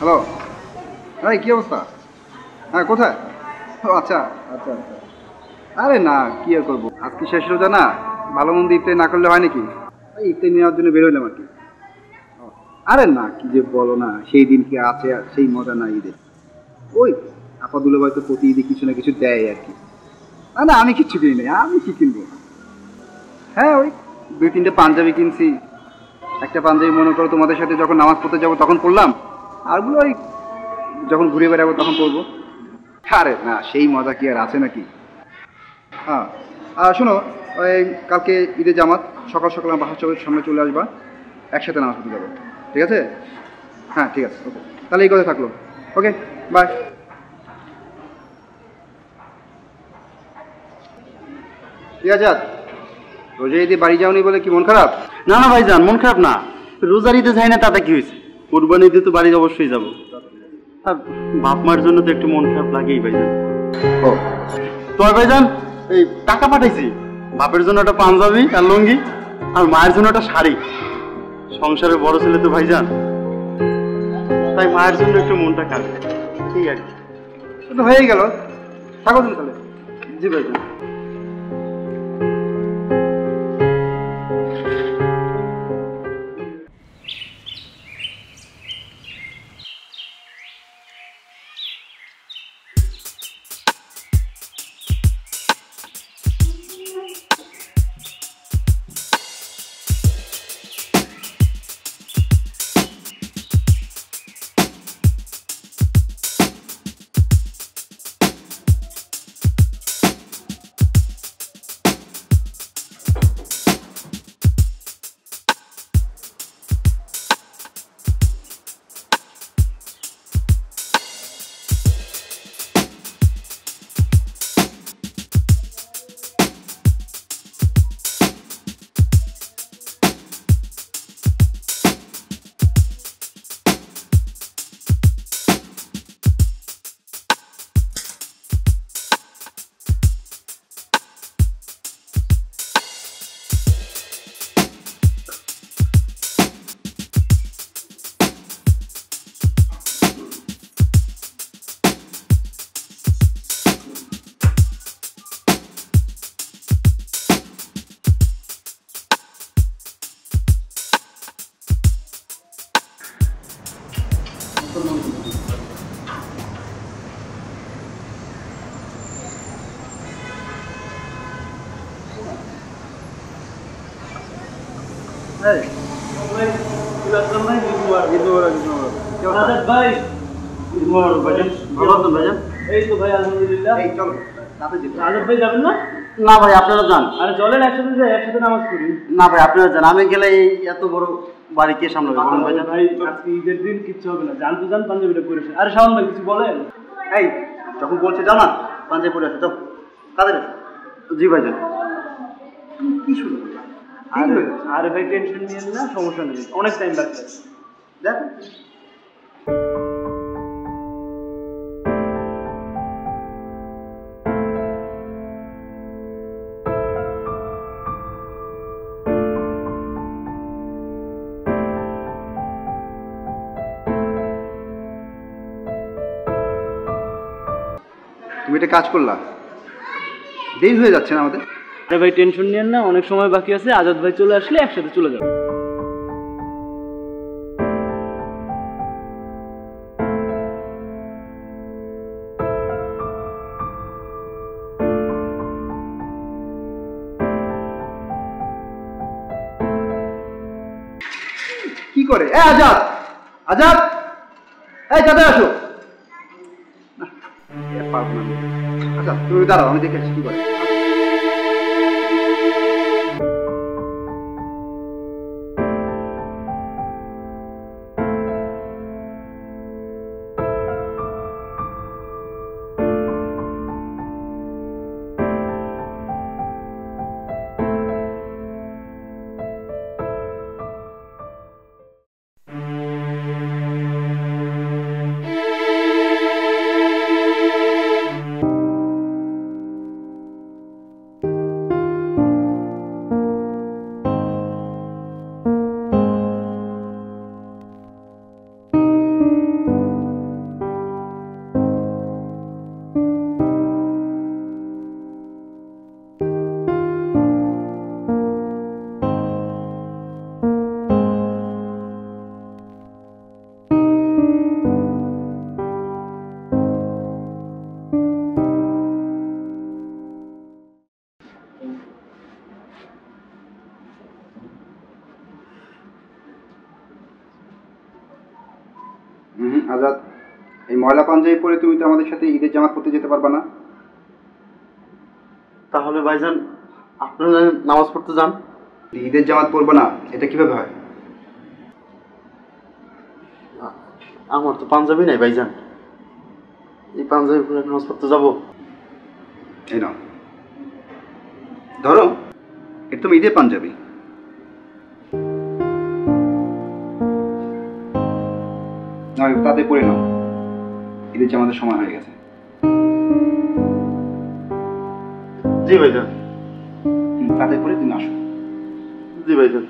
Hello, এই কী অবস্থা? হ্যাঁ, কোথায়? ও আচ্ছা আচ্ছা আচ্ছা। আরে না, কি আর করবো, আজকে শেষ রোজা না, ভালো মন্দ ইফতারি না করলে হয় নাকি? এই ইফতারি নেওয়ার জন্য বেরোইলাম আর কি। ও, আরে না, কি যে বলো না, সেই দিন কি আছে আর সেই মজা না ঈদের। ওই আপাদুলো হয়তো প্রতি ঈদে কিছু না কিছু দেয় আর কি। না না, আমি কিচ্ছু কিনি নাই, আমি কি কিনবো? হ্যাঁ, ওই দুই তিনটে পাঞ্জাবি কিনছি। একটা পাঞ্জাবি মনে করো তোমাদের সাথে যখন নামাজ পড়তে যাবো তখন পড়লাম, আরগুলো ওই যখন ঘুরে বেড়াবো তখন পড়বো। আরে না, সেই মজা কি আর আছে নাকি? হ্যাঁ, আর শোনো, ওই কালকে ঈদের জামাত, সকাল সকাল আমার বাসার চোখের সামনে চলে আসবা, একসাথে নামাজ পড়তে যাবো, ঠিক আছে? হ্যাঁ ঠিক আছে, ওকে, তাহলে এই কথা থাকলো। ওকে, বাই। ঠিক আছে, রোজা ঈদে বাড়ি যাওনি বলে কি মন খারাপ? না না ভাইজান, মন খারাপ না। রোজার ঈদে যাই না তাতে কি হয়েছে? কোরবানি ঈদে তো বাড়ি অবশ্যই যাব। আর বাপ মার জন্য তো একটু মন খারাপ লাগেই ভাইজান। ও তোমার ভাইজান এই টাকা পাঠাইছি, বাপের জন্য একটা পাঞ্জাবি আর লুঙ্গি, আর মায়ের জন্য একটা শাড়ি। সংসারের বড় ছেলে তো ভাইজান, তাই মায়ের জন্য একটু মনটা কাঁদে, ঠিক আর কি। তো হয়েই গেল, থাকো তুমি তাহলে। জি ভাইজান। না ভাই আপনারা যান। আরে চলেন একসাথে যাই, একসাথে নামাজ পড়ি। না ভাই আপনারা যান, আমি গেলে এই এত বড় বাড়ি কে সামলাবে? ভাই আজকে ঈদের দিন কিচ্ছু হবে না, জান তো জান পাঞ্জাবিটা পরে আসে। আরে শাওন ভাই কিছু বলেন? এই যখন বলছে যাও না, পাঞ্জাবি পরে আসো, যাও কাদের আসো। জি ভাইজান। কি শুরু? আরে ভাই টেনশন নিয়েন না, সমস্যা নেই, অনেক টাইম লাগবে। দেখ তুমি এটা কাজ করলা, দেরি হয়ে যাচ্ছে না আমাদের? আরে ভাই টেনশন নিয়েন না, অনেক সময় বাকি আছে, আজাদ ভাই চলে আসলে একসাথে চলে যাবো। কি করে? এ আজাদ, আজাদ, এই দাদা আসো। পারবো না। আচ্ছা তুমি দাঁড়াও, আমি দেখে আসছি কি করে। আজাদ, এই ময়লা পাঞ্জাবি পরে তুমি তো আমাদের সাথে ঈদের জামাত পড়তে যেতে পারবা না। তাহলে ভাইজান আপনারা নামাজ পড়তে যান। ঈদের জামাত পড়বো না এটা কিভাবে হয়? আমার তো পাঞ্জাবি নাই ভাইজান, এই পাঞ্জাবি পরে নামাজ পড়তে যাবো? এই নাও ধরো, এটা তুমি ঈদের পাঞ্জাবি। না তাতে পরে নাও, ঈদের জামাতের সময় হয়ে গেছে। জি ভাইজান। তাতে পরে তুমি আসো। জি ভাইজান।